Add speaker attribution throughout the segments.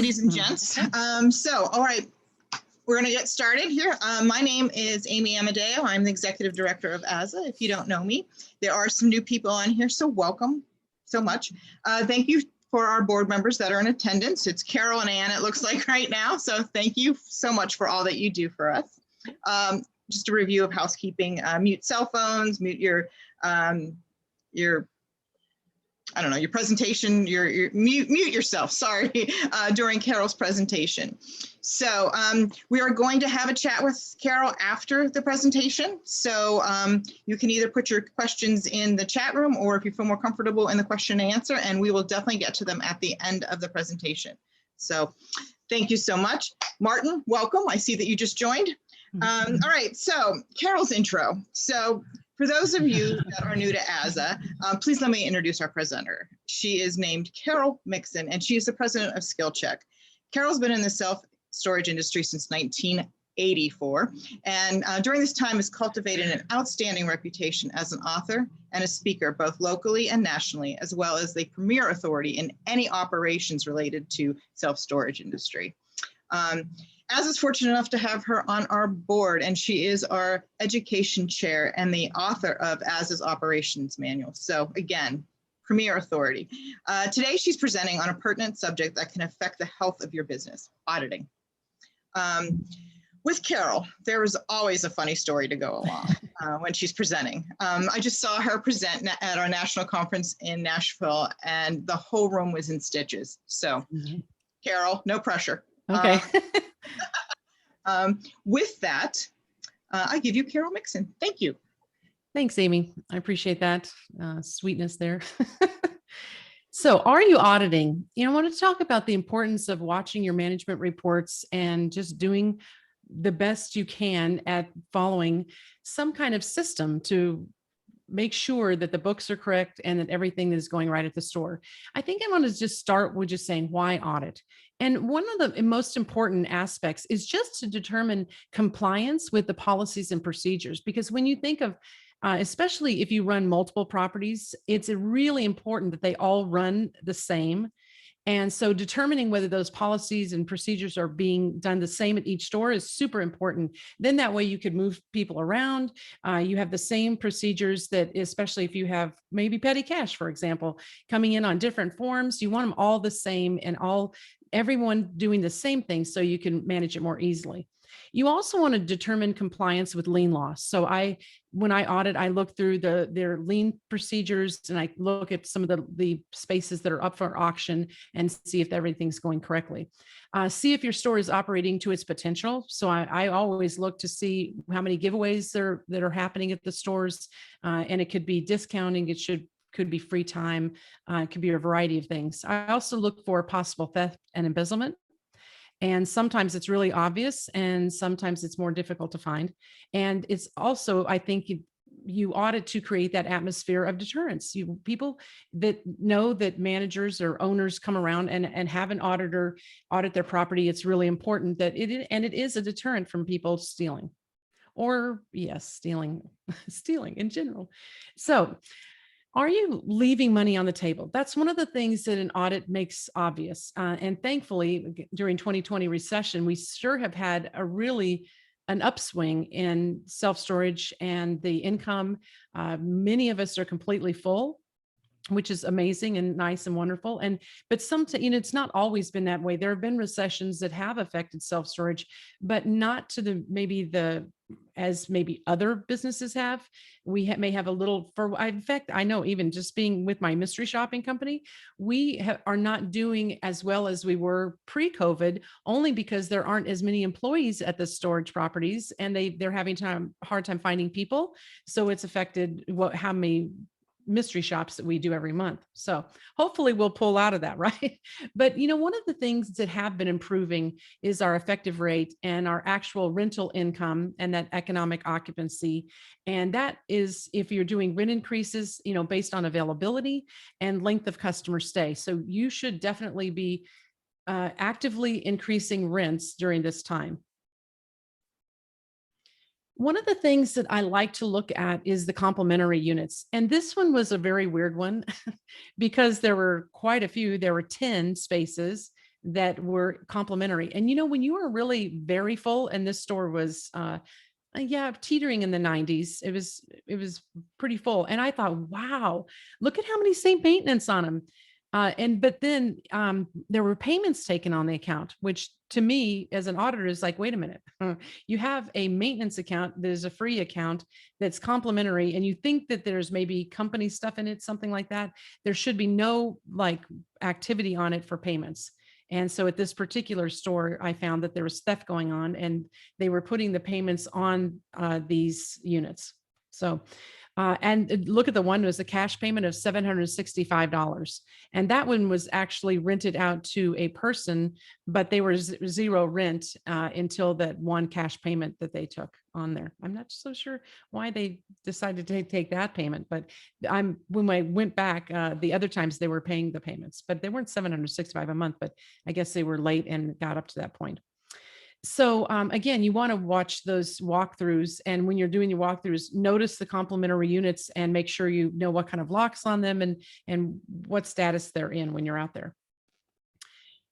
Speaker 1: Ladies and gents. All right, we're going to get started here. My name is Amy Amadeo. I'm the Executive Director of AZSA. If you don't know me, there are some new people on here, so welcome so much. Thank you for our board members that are in attendance. It's Carol and Ann, it looks like right now, so thank you so much for all that you do for us. Just a review of housekeeping, mute cell phones, mute your I don't know, your presentation, mute yourself, sorry, during Carol's presentation. So we are going to have a chat with Carol after the presentation. So you can either put your questions in the chat room, or if you feel more comfortable in the question and answer, and we will definitely get to them at the end of the presentation. So thank you so much. Martin, welcome. I see that you just joined. All right, so Carol's intro. So for those of you that are new to AZSA, please let me introduce our presenter. She is named Carol Mixon, and she is the president of SkillCheck. Carol's been in the self-storage industry since 1984, and during this time has cultivated an outstanding reputation as an author and a speaker, both locally and nationally, as well as the premier authority in any operations related to self-storage industry. AZSA is fortunate enough to have her on our board, and she is our education chair and the author of AZSA's operations manual. So again, premier authority. Today, she's presenting on a pertinent subject that can affect the health of your business, auditing. With Carol, there is always a funny story to go along when she's presenting. I just saw her present at our national conference in Nashville, and the whole room was in stitches. So Carol, no pressure.
Speaker 2: Okay.
Speaker 1: With that, I give you Carol Mixon. Thank you.
Speaker 2: Thanks, Amy. I appreciate that sweetness there. So are you auditing? I want to talk about the importance of watching your management reports and just doing the best you can at following some kind of system to make sure that the books are correct and that everything is going right at the store. I think I want to just start with just saying, why audit? And one of the most important aspects is just to determine compliance with the policies and procedures. Because when you think of, especially if you run multiple properties, it's really important that they all run the same. And so determining whether those policies and procedures are being done the same at each store is super important. Then that way you could move people around. You have the same procedures that, especially if you have maybe petty cash, for example, coming in on different forms, you want them all the same and everyone doing the same thing so you can manage it more easily. You also want to determine compliance with lien laws. So when I audit, I look through their lien procedures, and I look at some of the spaces that are up for auction and see if everything's going correctly. See if your store is operating to its potential. So I always look to see how many giveaways that are happening at the stores, and it could be discounting. Could be free time, it could be a variety of things. I also look for possible theft and embezzlement. And sometimes it's really obvious, and sometimes it's more difficult to find. And it's also, I think, you audit to create that atmosphere of deterrence. People that know that managers or owners come around and have an auditor audit their property. It's really important that it is a deterrent from people stealing, or yes, stealing in general. So, are you leaving money on the table? That's one of the things that an audit makes obvious. And thankfully, during 2020 recession, we sure have had an upswing in self-storage and the income. Many of us are completely full, which is amazing and nice and wonderful. But sometimes, it's not always been that way. There have been recessions that have affected self-storage, but not to as maybe other businesses have. We may have a little, in fact, I know even just being with my mystery shopping company, we are not doing as well as we were pre-COVID, only because there aren't as many employees at the storage properties, and they're having hard time finding people. So it's affected how many mystery shops that we do every month. So hopefully we'll pull out of that, right? But one of the things that have been improving is our effective rate and our actual rental income and that economic occupancy. And that is if you're doing rent increases, based on availability and length of customer stay. So you should definitely be actively increasing rents during this time. One of the things that I like to look at is the complementary units. And this one was a very weird one because there were quite a few. There were 10 spaces that were complimentary. And, when you were really very full, and this store was, yeah, teetering in the 90s. It was pretty full. And I thought, wow, look at how many state maintenance on them. But then there were payments taken on the account, which to me as an auditor is like, wait a minute, you have a maintenance account that is a free account that's complimentary, and you think that there's maybe company stuff in it, something like that. There should be no like activity on it for payments. And so at this particular store, I found that there was theft going on, and they were putting the payments on these units. So, and look at the one was a cash payment of $765. And that one was actually rented out to a person, but they were zero rent until that one cash payment that they took on there. I'm not so sure why they decided to take that payment, but when I went back, the other times they were paying the payments, but they weren't $765 a month, but I guess they were late and got up to that point. So again, you want to watch those walkthroughs. And when you're doing your walkthroughs, notice the complementary units and make sure you know what kind of locks on them and what status they're in when you're out there.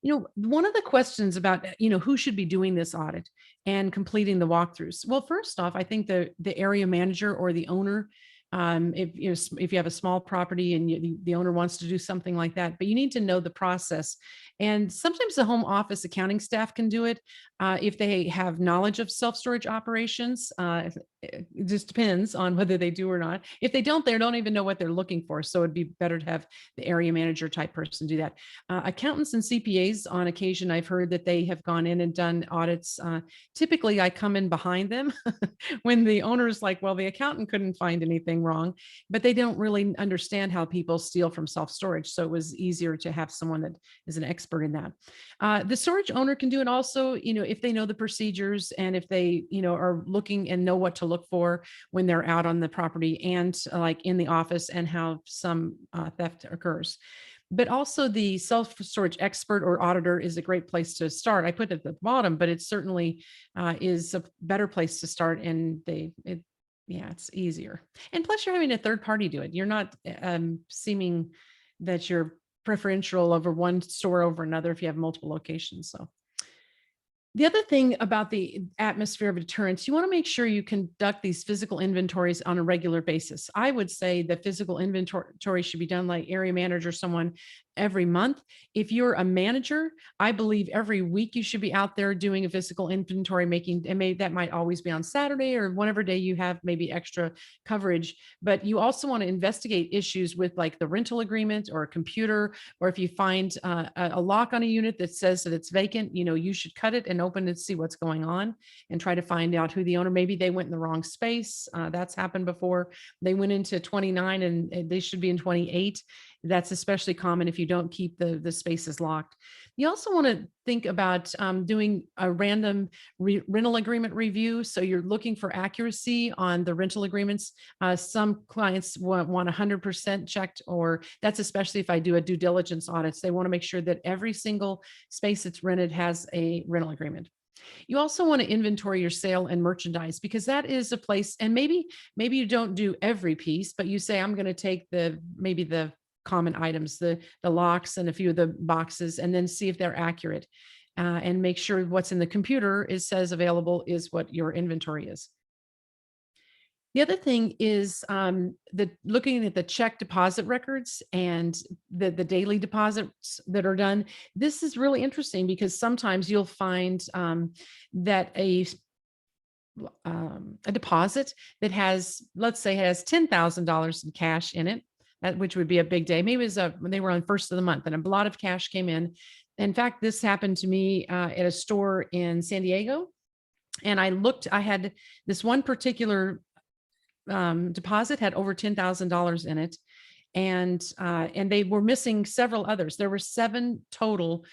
Speaker 2: One of the questions about, who should be doing this audit and completing the walkthroughs. Well, first off, I think the area manager or the owner, if you have a small property and the owner wants to do something like that, but you need to know the process. And sometimes the home office accounting staff can do it if they have knowledge of self-storage operations. It just depends on whether they do or not. If they don't even know what they're looking for. So it'd be better to have the area manager type person do that. Accountants and CPAs, on occasion, I've heard that they have gone in and done audits. Typically, I come in behind them when the owner's like, well, the accountant couldn't find anything wrong, but they don't really understand how people steal from self-storage. So it was easier to have someone that is an expert in that. The storage owner can do it also, if they know the procedures and if they, are looking and know what to look for when they're out on the property and like in the office and how some theft occurs. But also the self-storage expert or auditor is a great place to start. I put it at the bottom, but it certainly is a better place to start. And it's easier. And plus you're having a third party do it. You're not seeming that you're preferential over one store over another if you have multiple locations. So the other thing about the atmosphere of deterrence, you want to make sure you conduct these physical inventories on a regular basis. I would say the physical inventory should be done like area manager, someone every month. If you're a manager, I believe every week you should be out there doing a physical inventory, that might always be on Saturday or whatever day you have maybe extra coverage. But you also want to investigate issues with like the rental agreement or a computer, or if you find a lock on a unit that says that it's vacant, you should cut it and open it to see what's going on and try to find out who the owner. Maybe they went in the wrong space. That's happened before. They went into 29 and they should be in 28. That's especially common if you don't keep the spaces locked. You also want to think about doing a random rental agreement review. So you're looking for accuracy on the rental agreements. Some clients want 100% checked, or that's especially if I do a due diligence audits. They want to make sure that every single space that's rented has a rental agreement. You also want to inventory your sale and merchandise, because that is a place, and maybe you don't do every piece, but you say, I'm going to take maybe the common items, the locks and a few of the boxes, and then see if they're accurate and make sure what's in the computer says available is what your inventory is. The other thing is looking at the check deposit records and the daily deposits that are done. This is really interesting because sometimes you'll find that a deposit that has, let's say, has $10,000 in cash in it, which would be a big day. Maybe when they were on first of the month and a lot of cash came in. In fact, this happened to me at a store in San Diego. And I had this one particular deposit had over $10,000 in it. And they were missing several others. There were 7 total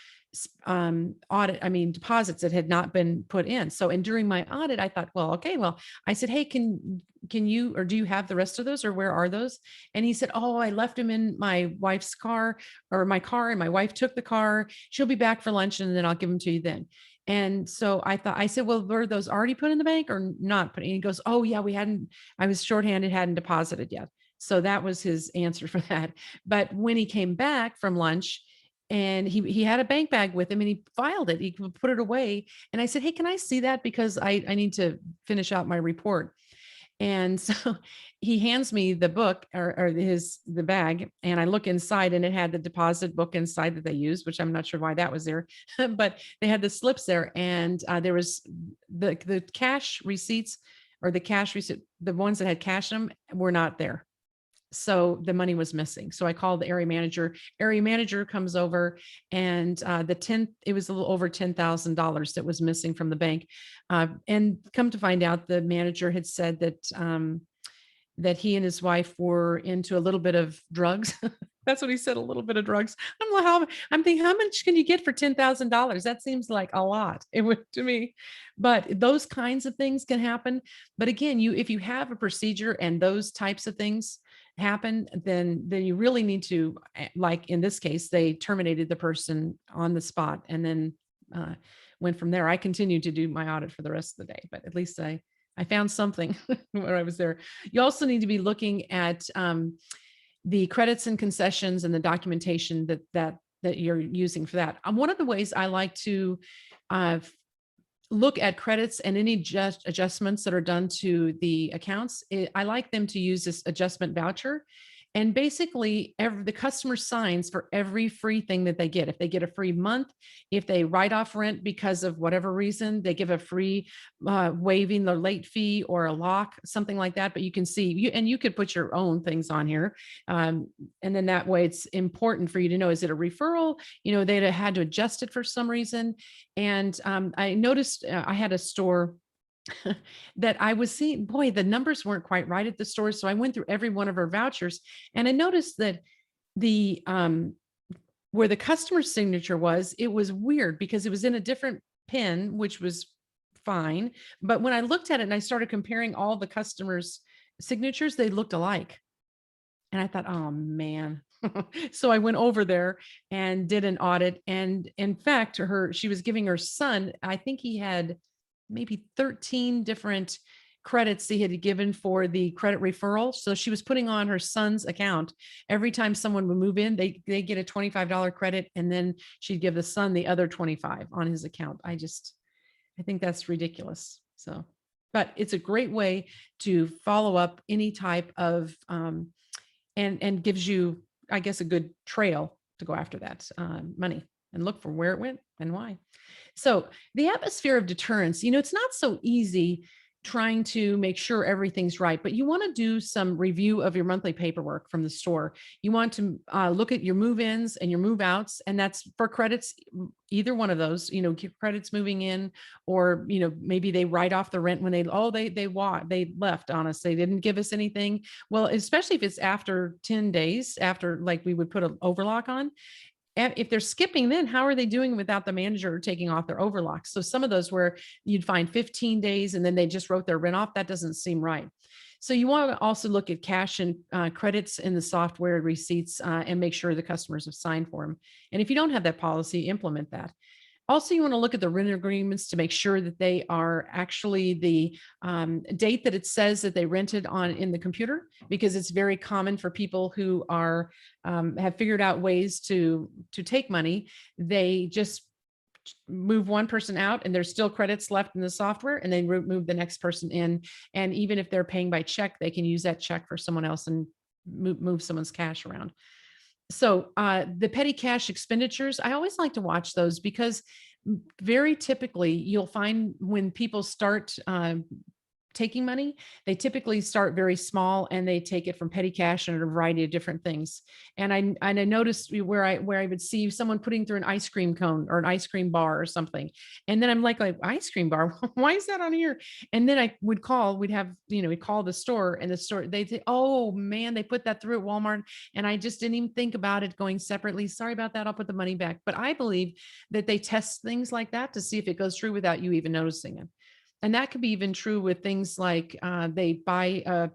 Speaker 2: deposits that had not been put in. So, and during my audit, I thought, I said, hey, can you, or do you have the rest of those, or where are those? And he said, oh, I left them in my wife's car, or my car, and my wife took the car. She'll be back for lunch and then I'll give them to you then. And so I said, well, were those already put in the bank or not put in? He goes, oh yeah, I was shorthanded, hadn't deposited yet. So that was his answer for that. But when he came back from lunch, and he had a bank bag with him and he filed it. He put it away. And I said, hey, can I see that? Because I need to finish out my report. And so he hands me the book or the bag, and I look inside and it had the deposit book inside that they used, which I'm not sure why that was there, but they had the slips there, and there was the cash receipts, or the cash receipt, the ones that had cash in them were not there. So the money was missing. So I called the area manager. Area manager comes over, and it was a little over $10,000 that was missing from the bank. And come to find out, the manager had said that he and his wife were into a little bit of drugs. That's what he said, a little bit of drugs. I'm thinking, how much can you get for $10,000? That seems like a lot. It would to me, but those kinds of things can happen. But again, if you have a procedure and those types of things happen, then you really need to, like in this case, they terminated the person on the spot, and then went from there. I continued to do my audit for the rest of the day, but at least I found something when I was there. You also need to be looking at the credits and concessions and the documentation that you're using for that. One of the ways I like to look at credits and any adjustments that are done to the accounts, I like them to use this adjustment voucher. And basically, the customer signs for every free thing that they get. If they get a free month, if they write off rent because of whatever reason, they give a free waiving the late fee or a lock, something like that. But you can see, you could put your own things on here. And then that way it's important for you to know, is it a referral? They had to adjust it for some reason. And I noticed I had a store that I was seeing, boy, the numbers weren't quite right at the store. So I went through every one of her vouchers, and I noticed that the where the customer's signature was, it was weird because it was in a different pin, which was fine. But when I looked at it and I started comparing all the customers' signatures, they looked alike. And I thought, oh man. So I went over there and did an audit. And in fact, she was giving her son, I think he had maybe 13 different credits he had given for the credit referral. So she was putting on her son's account. Every time someone would move in, they get a $25 credit, and then she'd give the son the other 25 on his account. I think that's ridiculous. So, but it's a great way to follow up any type of, and gives you, I guess, a good trail to go after that money and look for where it went and why. So the atmosphere of deterrence, it's not so easy trying to make sure everything's right, but you want to do some review of your monthly paperwork from the store. You want to look at your move-ins and your move-outs, and that's for credits, either one of those, credits moving in, or, maybe they write off the rent when they left on us. They didn't give us anything. Well, especially if it's after 10 days, after, like, we would put an overlock on. If they're skipping, then how are they doing without the manager taking off their overlocks? So some of those where you'd find 15 days and then they just wrote their rent off, that doesn't seem right. So you want to also look at cash and credits in the software receipts and make sure the customers have signed for them. And if you don't have that policy, implement that. Also, you want to look at the rent agreements to make sure that they are actually the date that it says that they rented on in the computer, because it's very common for people who are have figured out ways to take money. They just move one person out and there's still credits left in the software, and then move the next person in. And even if they're paying by check, they can use that check for someone else and move someone's cash around. So the petty cash expenditures, I always like to watch those, because very typically you'll find when people start taking money, they typically start very small and they take it from petty cash and a variety of different things. And I noticed where I would see someone putting through an ice cream cone or an ice cream bar or something. And then I'm like ice cream bar, why is that on here? And then we'd call the store, and the store, they'd say, oh man, they put that through at Walmart. And I just didn't even think about it going separately. Sorry about that. I'll put the money back. But I believe that they test things like that to see if it goes through without you even noticing it. And that could be even true with things like they buy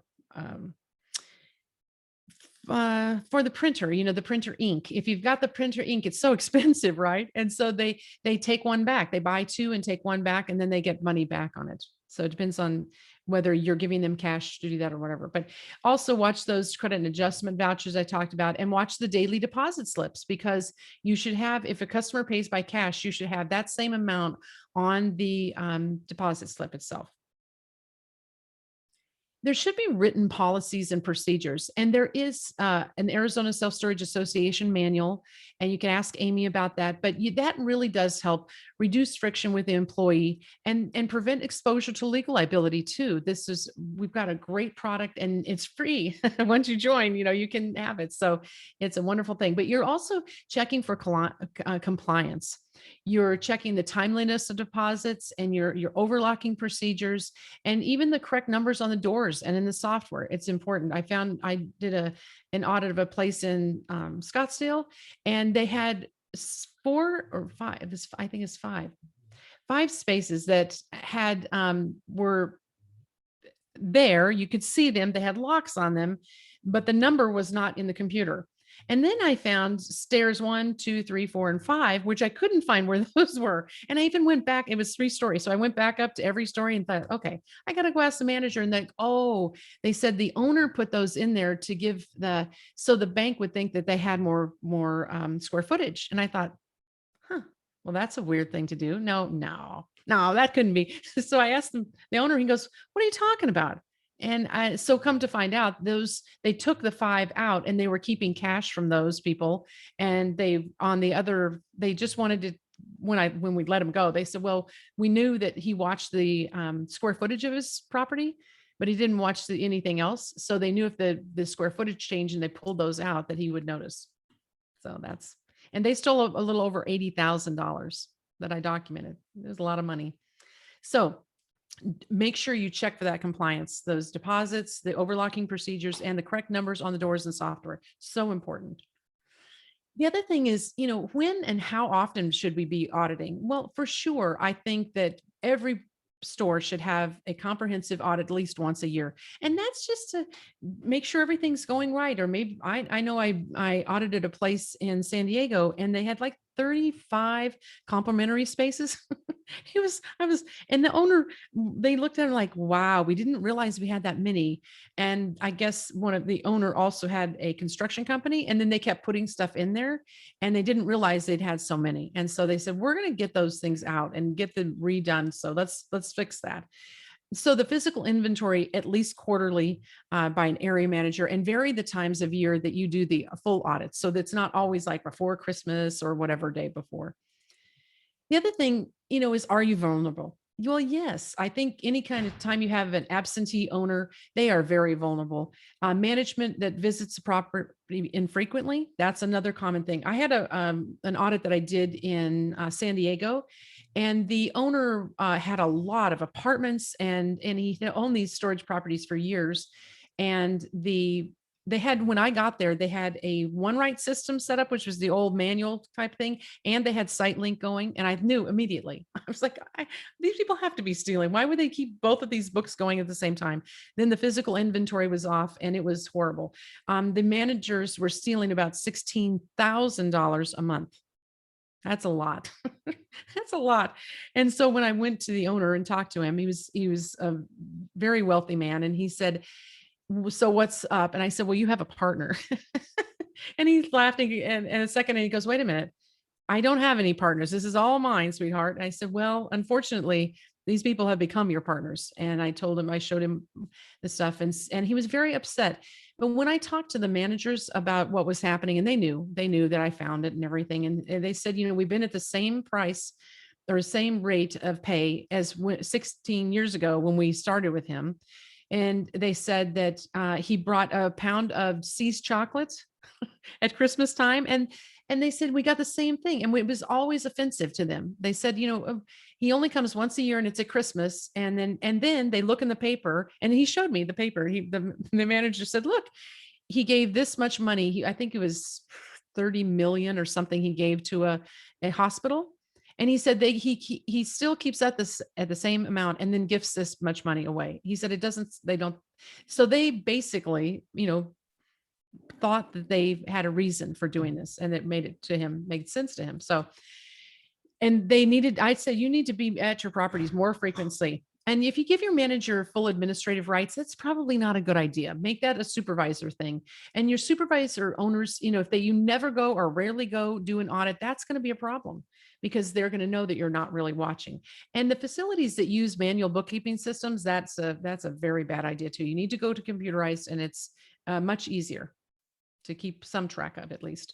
Speaker 2: for the printer, the printer ink. If you've got the printer ink, it's so expensive, right? And so they take one back. They buy two and take one back, and then they get money back on it. So it depends on whether you're giving them cash to do that or whatever. But also watch those credit and adjustment vouchers I talked about, and watch the daily deposit slips, because you should have, if a customer pays by cash, you should have that same amount on the deposit slip itself. There should be written policies and procedures, and there is an Arizona Self-Storage Association manual, and you can ask Amy about that. But that really does help reduce friction with the employee and prevent exposure to legal liability too. We've got a great product, and it's free. Once you join, you can have it. So it's a wonderful thing. But you're also checking for compliance. You're checking the timeliness of deposits, and your overlocking procedures, and even the correct numbers on the doors and in the software. It's important. I did an audit of a place in Scottsdale, and they had 4 or 5, I think it's 5 spaces that had were there. You could see them. They had locks on them, but the number was not in the computer. And then I found stairs 1, 2, 3, 4, and 5, which I couldn't find where those were. And I even went back. It was 3 stories. So I went back up to every story and thought, okay, I got to go ask the manager. And they said the owner put those in there to give so the bank would think that they had more square footage. And I thought, well, that's a weird thing to do. No, that couldn't be. So I asked the owner, he goes, what are you talking about? And so come to find out, they took the 5 out, and they were keeping cash from those people. And they just wanted to, when we let him go, they said, well, we knew that he watched the square footage of his property, but he didn't watch anything else. So they knew if the square footage changed and they pulled those out, that he would notice. So and they stole a little over $80,000 that I documented. It was a lot of money. So make sure you check for that compliance, those deposits, the overlocking procedures, and the correct numbers on the doors and software. So important. The other thing is, when and how often should we be auditing? Well, for sure, I think that every store should have a comprehensive audit at least once a year. And that's just to make sure everything's going right. Or maybe I know I audited a place in San Diego, and they had like 35 complimentary spaces. And the owner, they looked at it like, wow, we didn't realize we had that many. And I guess the owner also had a construction company, and then they kept putting stuff in there, and they didn't realize they'd had so many. And so they said, we're going to get those things out and get them redone. So let's fix that. So the physical inventory, at least quarterly by an area manager, and vary the times of year that you do the full audit. So that's not always like before Christmas or whatever day before. The other thing, is, are you vulnerable? Well, yes, I think any kind of time you have an absentee owner, they are very vulnerable. Management that visits the property infrequently, that's another common thing. I had an audit that I did in San Diego, and the owner had a lot of apartments, and he owned these storage properties for years. And when I got there, they had a OneRight system set up, which was the old manual type thing. And they had SiteLink going. And I knew immediately, I was like, these people have to be stealing. Why would they keep both of these books going at the same time? Then the physical inventory was off, and it was horrible. The managers were stealing about $16,000 a month. That's a lot. That's a lot. And so when I went to the owner and talked to him, he was a very wealthy man. And he said, so what's up? And I said, well, you have a partner. And he's laughing, and a second, and he goes, wait a minute, I don't have any partners. This is all mine, sweetheart. And I said, well, unfortunately, these people have become your partners. And I showed him the stuff, and he was very upset. But when I talked to the managers about what was happening, and they knew that I found it and everything. And they said, we've been at the same price or same rate of pay as 16 years ago when we started with him. And they said that he brought a pound of See's chocolates at Christmas time. And they said, we got the same thing. And it was always offensive to them. They said, he only comes once a year, and it's at Christmas. And then they look in the paper, and he showed me the paper. The manager said, look, he gave this much money. I think it was 30 million or something he gave to a hospital. And he said he still keeps at the same amount, and then gifts this much money away. He said they don't. So they basically, thought that they had a reason for doing this, and it made sense to him. So, and I said, you need to be at your properties more frequently. And if you give your manager full administrative rights, that's probably not a good idea. Make that a supervisor thing. And your supervisor owners, if you never go or rarely go do an audit, that's going to be a problem because they're going to know that you're not really watching. And the facilities that use manual bookkeeping systems, that's a very bad idea too. You need to go to computerized, and it's much easier to keep some track of at least.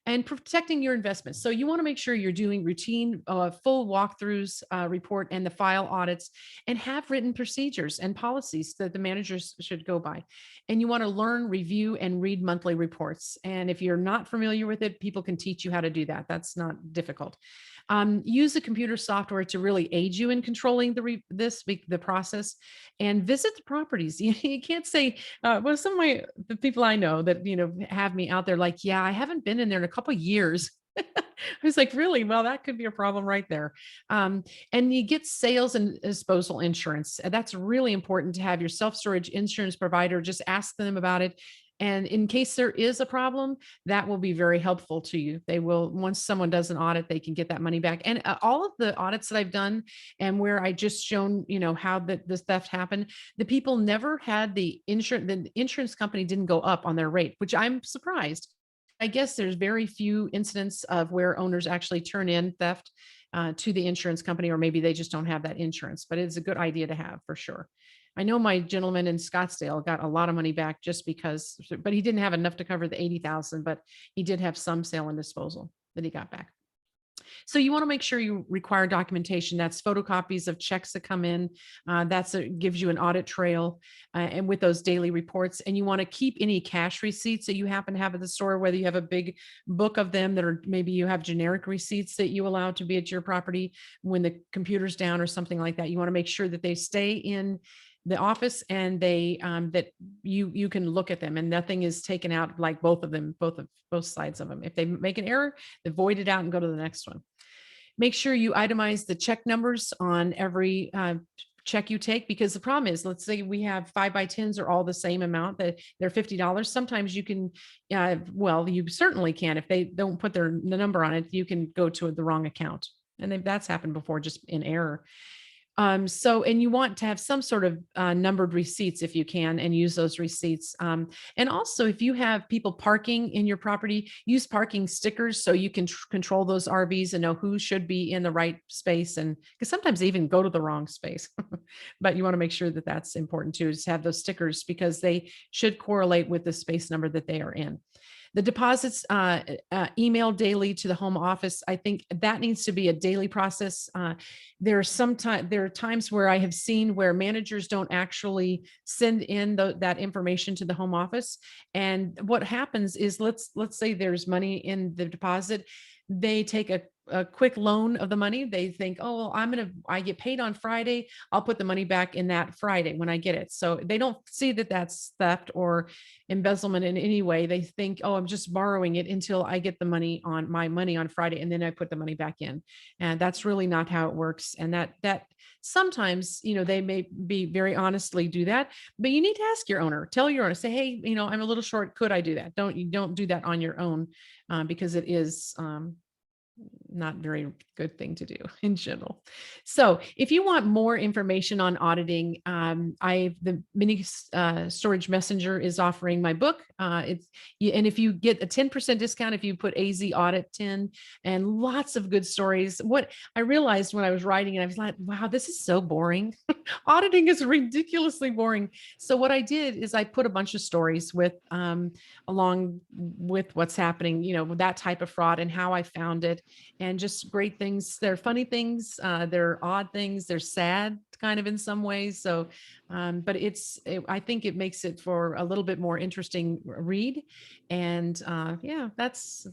Speaker 2: And protecting your investments. So you want to make sure you're doing routine, full walkthroughs, report and the file audits, and have written procedures and policies that the managers should go by. And you want to learn, review, and read monthly reports. And if you're not familiar with it, people can teach you how to do that. That's not difficult. Use the computer software to really aid you in controlling the process, and visit the properties. You can't say, well, some of the people I know that, have me out there like, yeah, I haven't been in there in a couple of years. I was like, really? Well, that could be a problem right there. And you get sales and disposal insurance. That's really important to have your self-storage insurance provider. Just ask them about it. And in case there is a problem, that will be very helpful to you. They will, once someone does an audit, they can get that money back. And all of the audits that I've done and where I just shown, how the theft happened, the people never had the insurance company didn't go up on their rate, which I'm surprised. I guess there's very few incidents of where owners actually turn in theft to the insurance company, or maybe they just don't have that insurance, but it's a good idea to have for sure. I know my gentleman in Scottsdale got a lot of money back just because, but he didn't have enough to cover the 80,000, but he did have some sale and disposal that he got back. So you want to make sure you require documentation. That's photocopies of checks that come in. Gives you an audit trail, and with those daily reports. And you want to keep any cash receipts that you happen to have at the store, whether you have a big book of them that are, maybe you have generic receipts that you allow to be at your property when the computer's down or something like that. You want to make sure that they stay in the office and they that you can look at them and nothing is taken out, like both sides of them. If they make an error, they void it out and go to the next one. Make sure you itemize the check numbers on every check you take, because the problem is, let's say we have 5x10s are all the same amount, that they're $50. Sometimes you can, you certainly can, if they don't put the number on it, you can go to the wrong account. And that's happened before, just in error. And you want to have some sort of numbered receipts if you can, and use those receipts. And also, if you have people parking in your property, use parking stickers so you can control those RVs and know who should be in the right space. And because sometimes they even go to the wrong space, but you want to make sure that that's important too, is to have those stickers, because they should correlate with the space number that they are in. The deposits email daily to the home office. I think that needs to be a daily process. There are times where I have seen where managers don't actually send in that information to the home office. And what happens is, let's say there's money in the deposit. They take a quick loan of the money. They think, oh, well, I get paid on Friday. I'll put the money back in that Friday when I get it. So they don't see that that's theft or embezzlement in any way. They think, oh, I'm just borrowing it until I get my money on Friday, and then I put the money back in. And that's really not how it works. And that sometimes, they may be very honestly do that, but you need to ask your owner, tell your owner, say, hey, I'm a little short. Could I do that? Don't do that on your own, because it is, not very good thing to do in general. So if you want more information on auditing, the mini storage messenger is offering my book. And if you get a 10% discount, if you put AZ Audit 10, and lots of good stories. What I realized when I was writing it, I was like, wow, this is so boring. Auditing is ridiculously boring. So what I did is I put a bunch of stories along with what's happening, that type of fraud and how I found it. And just great things. They're funny things. They're odd things. They're sad kind of in some ways. So, but I think it makes it for a little bit more interesting read. And that's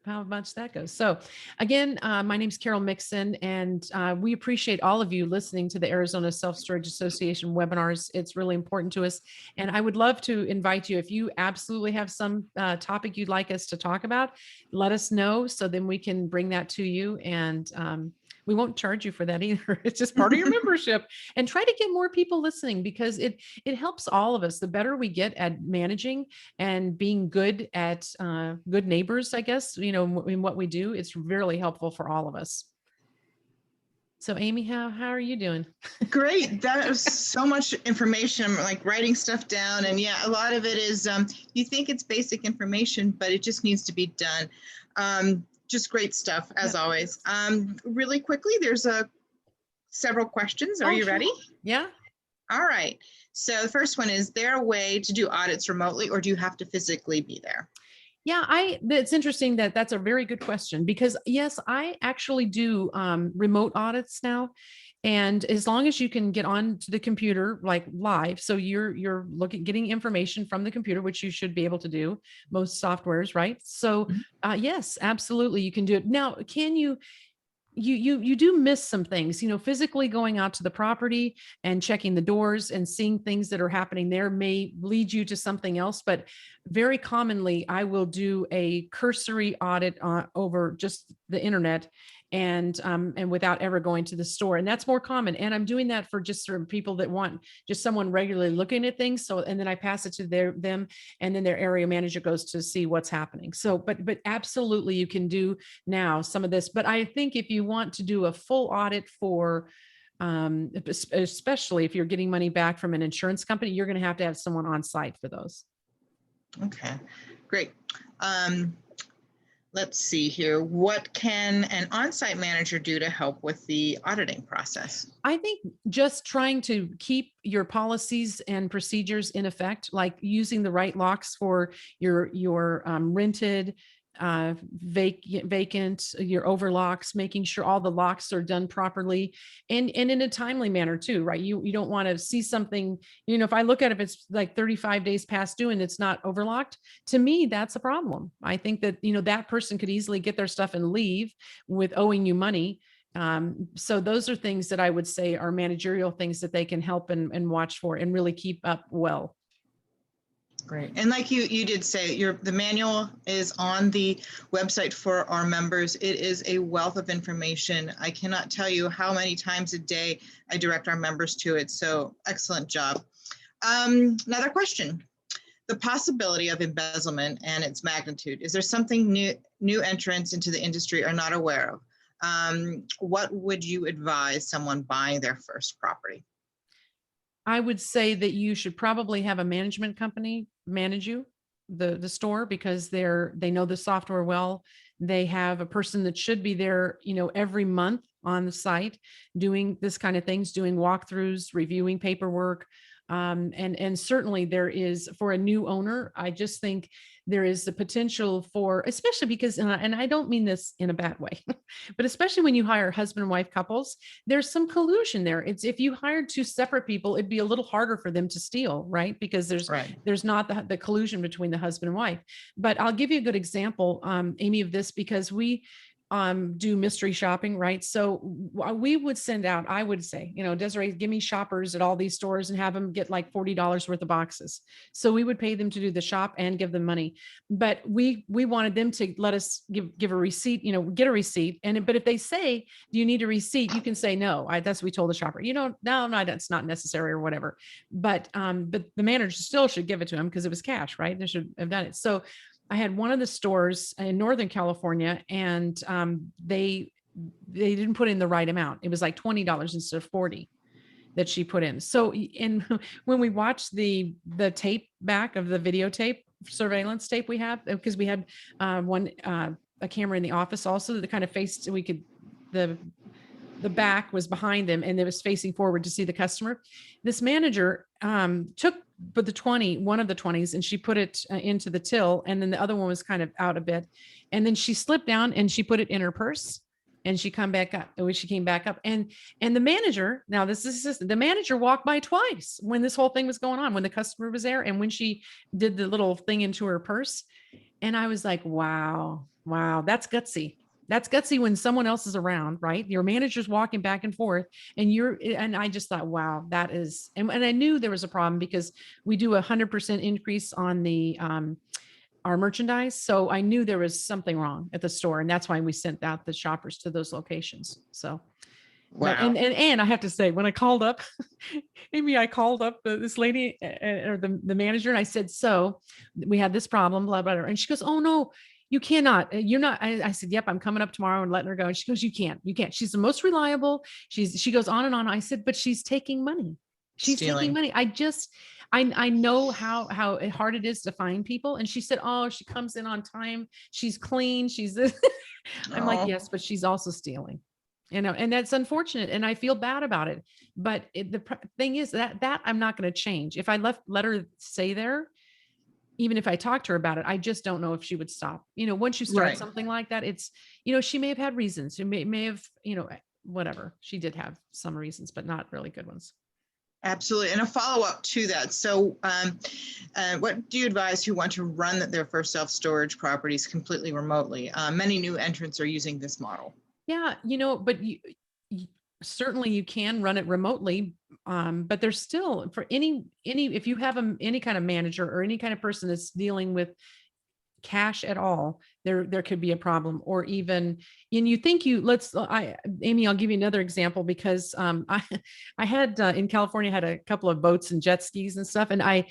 Speaker 2: how much that goes. So again, my name's Carol Mixon, and we appreciate all of you listening to the Arizona Self-Storage Association webinars. It's really important to us. And I would love to invite you, if you absolutely have some topic you'd like us to talk about, let us know, so then we can bring that to you. And we won't charge you for that either. It's just part of your membership. And try to get more people listening, because it helps all of us. The better we get at managing and being good at good neighbors, I guess, in what we do, it's really helpful for all of us. So Amy, how are you doing?
Speaker 1: Great. That was so much information. I'm like writing stuff down. And yeah, a lot of it is, you think it's basic information, but it just needs to be done. Just great stuff as always. Really quickly, there's several questions. Are you
Speaker 2: Sure.
Speaker 1: ready?
Speaker 2: Yeah.
Speaker 1: All right. So the first one is there a way to do audits remotely, or do you have to physically be there?
Speaker 2: Yeah, it's interesting that that's a very good question, because yes, I actually do remote audits now. And as long as you can get on to the computer like live, so you're getting information from the computer, which you should be able to do most softwares, right? So yes, absolutely, you can do it. Now, can you do miss some things, physically going out to the property and checking the doors and seeing things that are happening there may lead you to something else. But very commonly, I will do a cursory audit over just the internet, and without ever going to the store. And that's more common. And I'm doing that for just sort of people that want just someone regularly looking at things. So, and then I pass it to them, and then their area manager goes to see what's happening. So, but absolutely, you can do now some of this. But I think if you want to do a full audit for, especially if you're getting money back from an insurance company, you're going to have someone on site for those.
Speaker 1: Okay, great. Let's see here. What can an on-site manager do to help with the auditing process?
Speaker 2: I think just trying to keep your policies and procedures in effect, like using the right locks for your rented, vacant, your overlocks, making sure all the locks are done properly and in a timely manner too, right? You don't want to see something, if I look at it, if it's like 35 days past due and it's not overlocked, to me, that's a problem. I think that, that person could easily get their stuff and leave with owing you money. So those are things that I would say are managerial things that they can help and watch for and really keep up well.
Speaker 1: Great. And like you did say, the manual is on the website for our members. It is a wealth of information. I cannot tell you how many times a day I direct our members to it. So excellent job. Another question. The possibility of embezzlement and its magnitude. Is there something new entrants into the industry are not aware of? What would you advise someone buying their first property?
Speaker 2: I would say that you should probably have a management company manage the store, because they know the software well. They have a person that should be there, every month on the site doing this kind of things, doing walkthroughs, reviewing paperwork. And certainly there is, for a new owner, I just think there is the potential for, especially because, and I don't mean this in a bad way, but especially when you hire husband and wife couples, there's some collusion there. It's, if you hired two separate people, it'd be a little harder for them to steal, right? Because there's not the collusion between the husband and wife. But I'll give you a good example, Amy, of this, because we do mystery shopping, right? So we would send out, I would say, Desiree, give me shoppers at all these stores and have them get like $40 worth of boxes. So we would pay them to do the shop and give them money. But we wanted them to let us give a receipt, get a receipt. But if they say, do you need a receipt? You can say, no, that's what we told the shopper, no, that's not necessary or whatever. But the manager still should give it to him because it was cash, right? They should have done it. So I had one of the stores in Northern California, and they didn't put in the right amount. It was like $20 instead of $40 that she put in. So, and when we watched the tape back of the videotape, surveillance tape we have, because we had a camera in the office also that kind of faced, the back was behind them and it was facing forward to see the customer. This manager took one of the 20s, and she put it into the till, and then the other one was kind of out a bit, and then she slipped down and she put it in her purse, and she came back up. And the manager, now this is the manager, walked by twice when this whole thing was going on, when the customer was there and when she did the little thing into her purse. And I was like, wow, that's gutsy. That's gutsy when someone else is around, right? Your manager's walking back and forth, and I just thought, wow, that is, and I knew there was a problem because we do 100% increase on the, our merchandise. So I knew there was something wrong at the store, and that's why we sent out the shoppers to those locations. So, wow. And I have to say, when I called up, Amy, I called up this lady or the manager, and I said, so we had this problem, blah, blah, blah. And she goes, oh no, you cannot, you're not, I said, yep, I'm coming up tomorrow and letting her go. And she goes, you can't. She's the most reliable. She goes on and on. I said, but she's taking money. She's taking
Speaker 1: Stealing.
Speaker 2: money. I know how hard it is to find people. And she said, oh, she comes in on time. She's clean. She's this. I'm like,
Speaker 1: Oh,
Speaker 2: yes, but she's also stealing. And that's unfortunate. And I feel bad about it. But thing is that I'm not going to change. If I let her stay there, even if I talked to her about it, I just don't know if she would stop. Once you start
Speaker 1: right.
Speaker 2: something like that, it's, she may have had reasons. She may have, whatever. She did have some reasons, but not really good ones.
Speaker 1: Absolutely. And a follow-up to that. So what do you advise who want to run their first self-storage properties completely remotely? Many new entrants are using this model.
Speaker 2: Yeah, but certainly you can run it remotely. But there's still, for any if you have any kind of manager or any kind of person that's dealing with cash at all, there could be a problem. Or even, and you think Amy, I'll give you another example, because I had in California, had a couple of boats and jet skis and stuff, and I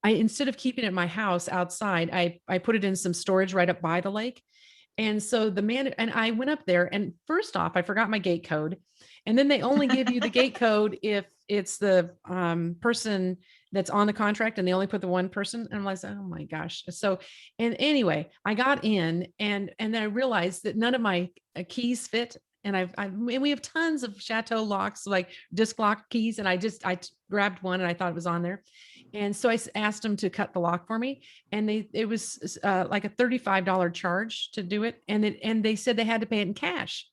Speaker 2: instead of keeping it in my house outside, I put it in some storage right up by the lake. And so and I went up there, and first off, I forgot my gate code. And then they only give you the gate code if it's the person that's on the contract, and they only put the one person. And I'm like, oh my gosh. So, and anyway, I got in, and then I realized that none of my keys fit. And and we have tons of Chateau locks, like disc lock keys. And I grabbed one, and I thought it was on there. And so I asked them to cut the lock for me. And it was like a $35 charge to do it. And they said they had to pay it in cash.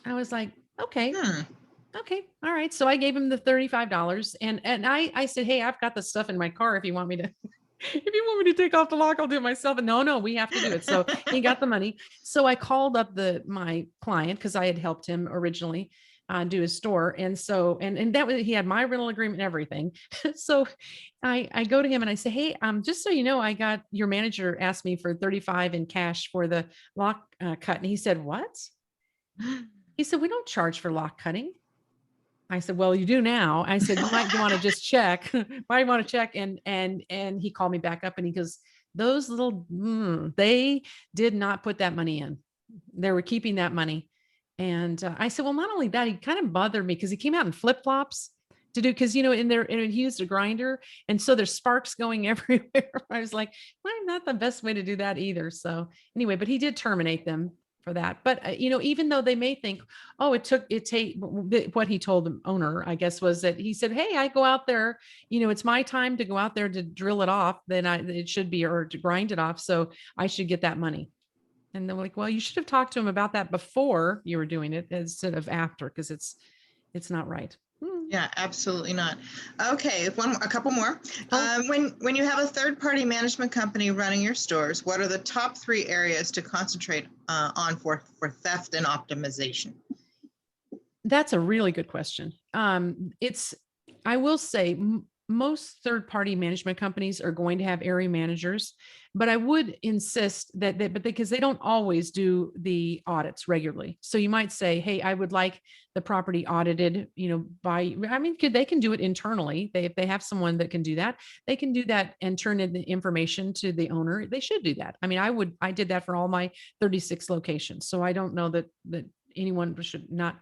Speaker 2: I was like, okay. Okay. All right. So I gave him the $35, and I said, hey, I've got the stuff in my car. If you want me to, if you want me to take off the lock, I'll do it myself. And no, we have to do it. So he got the money. So I called up my client, because I had helped him originally do his store. And so, and that was, he had my rental agreement and everything. So I go to him and I say, hey, just so you know, I got your manager asked me for 35 in cash for the lock cut. And he said, what? He said, we don't charge for lock cutting. I said, well, you do now. I said, you might want to just check. Might want to check. And he called me back up, and he goes, those little, they did not put that money in. They were keeping that money. And I said, well, not only that, he kind of bothered me, because he came out in flip-flops to do, because, in there, and he used a grinder. And so there's sparks going everywhere. I was like, well, not the best way to do that either. So anyway, but he did terminate them for that. But, even though they may think, oh, what he told the owner, I guess, was that he said, hey, I go out there, it's my time to go out there to drill it off. Then it should be, or to grind it off. So I should get that money. And they're like, well, you should have talked to him about that before you were doing it instead of after, because it's not right.
Speaker 1: Yeah, absolutely not. Okay, a couple more.
Speaker 2: Oh.
Speaker 1: When you have a third-party management company running your stores, what are the top 3 areas to concentrate on for theft and optimization?
Speaker 2: That's a really good question. I will say most third-party management companies are going to have area managers, but I would insist but because they don't always do the audits regularly. So you might say, hey, I would like the property audited, they can do it internally. If they have someone that can do that, they can do that and turn in the information to the owner. They should do that. I did that for all my 36 locations. So I don't know that anyone should not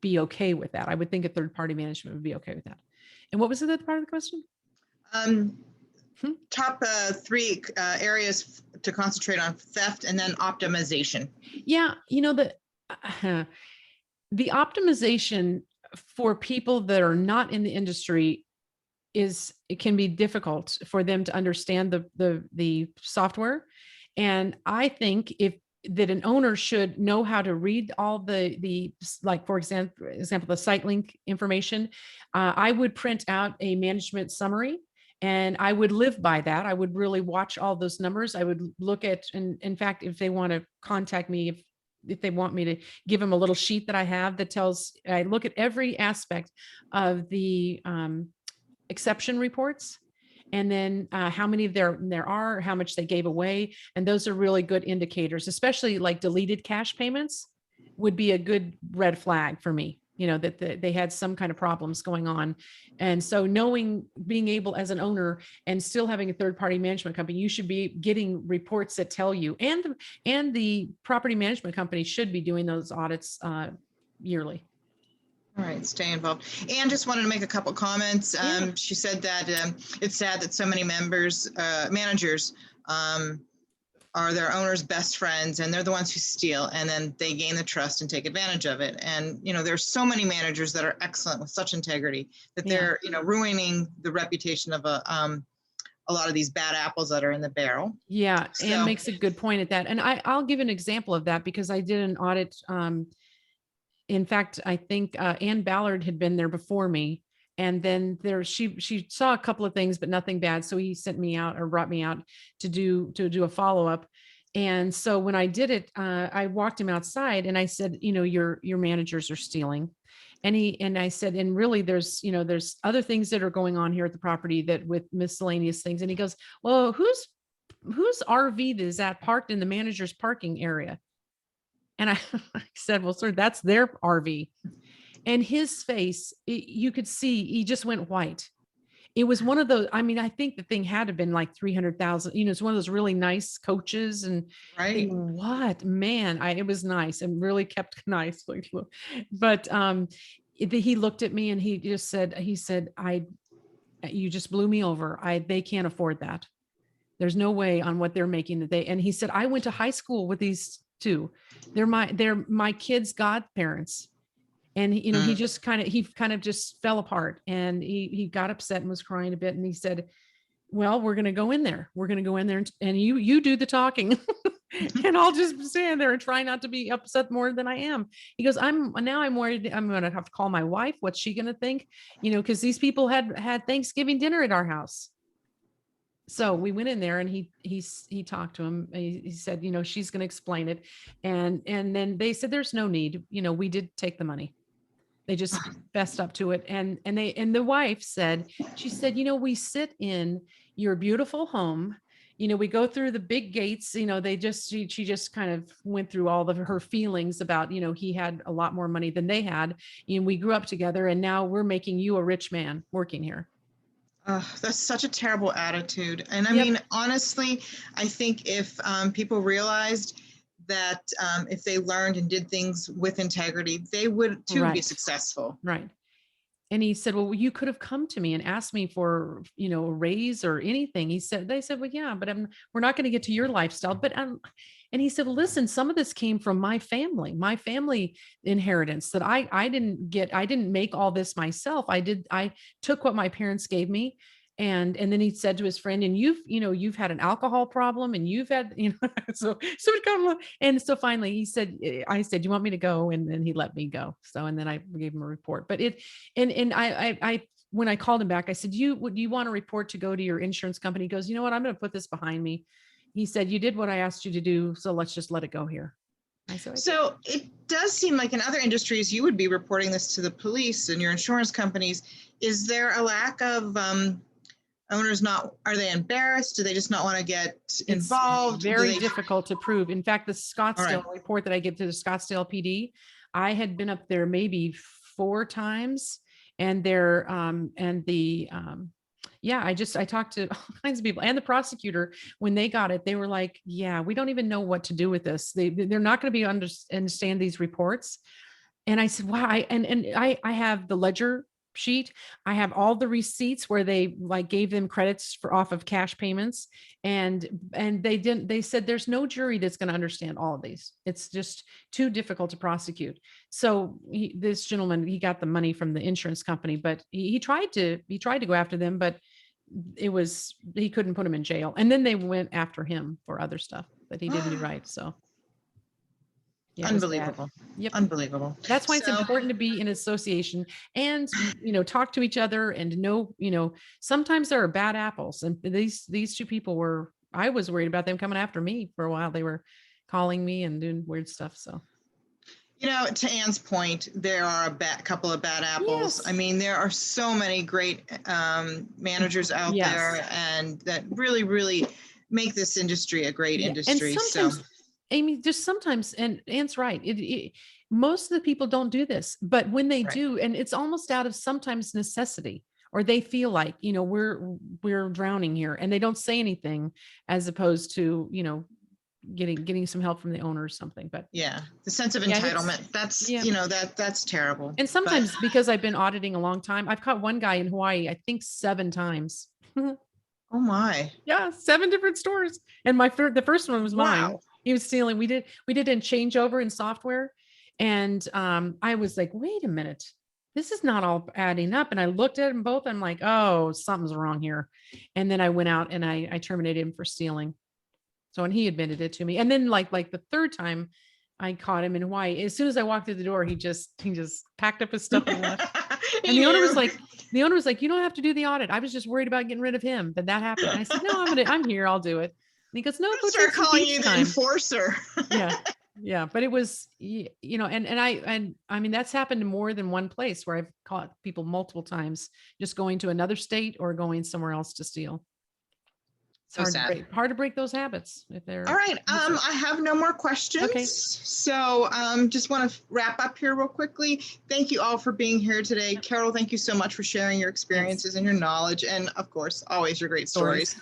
Speaker 2: be okay with that. I would think a third-party management would be okay with that. And what was the other part of the question?
Speaker 1: Top 3 areas to concentrate on theft, and then optimization.
Speaker 2: Yeah, the optimization for people that are not in the industry it can be difficult for them to understand the software. And I think that an owner should know how to read all the like, for example, the site link information. I would print out a management summary, and I would live by that. I would really watch all those numbers. I would look at, and in fact, if they want to contact me, if they want me to give them a little sheet that I have that I look at every aspect of the exception reports. And then how many there are, how much they gave away. And those are really good indicators, especially like deleted cash payments would be a good red flag for me. that they had some kind of problems going on. And so being able as an owner and still having a third party management company, you should be getting reports that tell you, and the property management company should be doing those audits yearly.
Speaker 1: All right, stay involved. Anne just wanted to make a couple comments.
Speaker 2: Yeah.
Speaker 1: She said that it's sad that so many managers are their owners' best friends, and they're the ones who steal, and then they gain the trust and take advantage of it. And, there's so many managers that are excellent with such integrity that they're, ruining the reputation of a lot of these bad apples that are in the barrel.
Speaker 2: Yeah.
Speaker 1: So,
Speaker 2: Anne makes a good point at that. And I'll give an example of that because I did an audit. In fact, I think Ann Ballard had been there before me. And then she saw a couple of things, but nothing bad. So he sent me out or brought me out to do a follow-up. And so when I did it, I walked him outside and I said, your managers are stealing. And I said, and really there's other things that are going on here at the property that with miscellaneous things. And he goes, well, whose RV is that parked in the manager's parking area? And I said, well, sir, that's their RV. And his face, you could see, he just went white. It was one of those, I think the thing had to have been like 300,000, it's one of those really nice coaches and
Speaker 1: right.
Speaker 2: What, man, it was nice and really kept nice. But he looked at me and he said, you just blew me over. They can't afford that. There's no way on what they're making and he said, I went to high school with these two. They're my kids' godparents. And, he just kind of just fell apart and he got upset and was crying a bit. And he said, well, we're going to go in there. We're going to go in there and you do the talking and I'll just stand there and try not to be upset more than I am. He goes, I'm worried. I'm going to have to call my wife. What's she going to think? Cause these people had Thanksgiving dinner at our house. So we went in there and he talked to him. He said, she's going to explain it. And then they said, there's no need, we did take the money. They just fessed up to it. And the wife said, we sit in your beautiful home. We go through the big gates, she just kind of went through all of her feelings about, he had a lot more money than they had. And we grew up together and now we're making you a rich man working here.
Speaker 1: That's such a terrible attitude. And I mean, honestly, I think if people realized that if they learned and did things with integrity, they would too be successful.
Speaker 2: Right. And he said, well, you could have come to me and asked me for, a raise or anything. They said, well, yeah, but we're not going to get to your lifestyle. But, and he said, listen, some of this came from my family inheritance that I didn't get. I didn't make all this myself. I took what my parents gave me. And then he said to his friend, and you've had an alcohol problem and you've had, so it come. And so finally he said, I said, you want me to go? And then he let me go. So, and then I gave him a report, but I when I called him back, I said, do you want a report to go to your insurance company? He goes, you know what? I'm going to put this behind me. He said, you did what I asked you to do. So let's just let it go here.
Speaker 1: So it does seem like in other industries, you would be reporting this to the police and your insurance companies. Is there a lack of, owners are they embarrassed? Do they just not want to get involved?
Speaker 2: It's very difficult to prove. In fact, the Scottsdale report that I give to the Scottsdale PD, I had been up there maybe 4 times and I talked to all kinds of people and the prosecutor, when they got it, they were like, yeah, we don't even know what to do with this. They're not going to be understand these reports. And I said, wow. I have the ledger sheet. I have all the receipts where they gave them credits off of cash payments. And they said, there's no jury that's going to understand all of these. It's just too difficult to prosecute. So this gentleman, he got the money from the insurance company, but he tried to go after them, but he couldn't put him in jail. And then they went after him for other stuff that he didn't do right. So. Yeah,
Speaker 1: unbelievable.
Speaker 2: Yep.
Speaker 1: Unbelievable.
Speaker 2: That's why it's important to be in association and, talk to each other and know, sometimes there are bad apples. And these 2 people I was worried about them coming after me for a while. They were calling me and doing weird stuff. So.
Speaker 1: To Anne's point, there are a couple of bad apples. Yes. I mean, there are so many great managers out there and that really, really make this industry a great industry.
Speaker 2: And sometimes, Amy, just sometimes, and Anne's right. most of the people don't do this, but when they
Speaker 1: Right.
Speaker 2: do, and it's almost out of sometimes necessity, or they feel like, we're drowning here, and they don't say anything, as opposed to, getting some help from the owner or something. But
Speaker 1: Yeah, the sense of
Speaker 2: yeah, it's,
Speaker 1: entitlement, that's,
Speaker 2: yeah.
Speaker 1: that's terrible.
Speaker 2: And
Speaker 1: But
Speaker 2: sometimes, because I've been auditing a long time, I've caught one guy in Hawaii, I think 7 times.
Speaker 1: oh my,
Speaker 2: Yeah, 7 different stores. And the first one was mine.
Speaker 1: wow.
Speaker 2: He was stealing. We did a changeover in software. And I was like, wait a minute, this is not all adding up. And I looked at them both. I'm like, oh, something's wrong here. And then I went out and I terminated him for stealing. So, and he admitted it to me. And then like the third time I caught him in Hawaii, as soon as I walked through the door, he just packed up his stuff and left. And
Speaker 1: He
Speaker 2: the owner was
Speaker 1: knew.
Speaker 2: like, you don't have to do the audit. I was just worried about getting rid of him, but that happened. And I said, no, I'm here. I'll do it. And he goes, no, go
Speaker 1: Start
Speaker 2: take some
Speaker 1: calling
Speaker 2: beach
Speaker 1: you the
Speaker 2: time.
Speaker 1: enforcer.
Speaker 2: Yeah. Yeah. But it was, and I mean, that's happened in more than one place where I've caught people multiple times just going to another state or going somewhere else to steal. It's
Speaker 1: So sad.
Speaker 2: hard to break those habits if they're.
Speaker 1: All right, I have no more questions.
Speaker 2: Okay.
Speaker 1: So just want to wrap up here real quickly. Thank you all for being here today. Carol, thank you so much for sharing your experiences and your knowledge, and of course, always your great stories.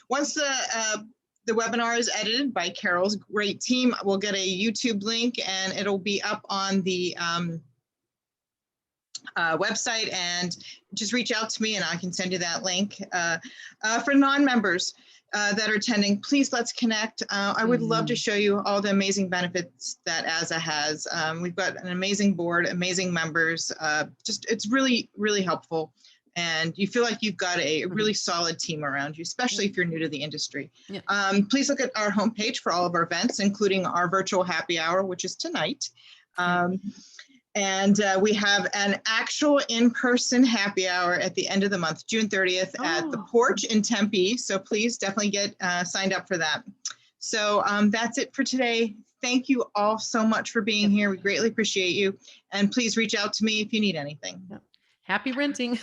Speaker 1: Once the webinar is edited by Carol's great team, we'll get a YouTube link and it'll be up on the website, and just reach out to me and I can send you that link. For non-members that are attending, please let's connect. I would love to show you all the amazing benefits that AZSA has. We've got an amazing board, amazing members. It's really, really helpful. And you feel like you've got a really solid team around you, especially if you're new to the industry.
Speaker 2: Yeah.
Speaker 1: Please look at our homepage for all of our events, including our virtual happy hour, which is tonight. And we have an actual in-person happy hour at the end of the month, June 30th at the Porch in Tempe. So please definitely get signed up for that. So that's it for today. Thank you all so much for being here. We greatly appreciate you. And please reach out to me if you need anything.
Speaker 2: Happy renting.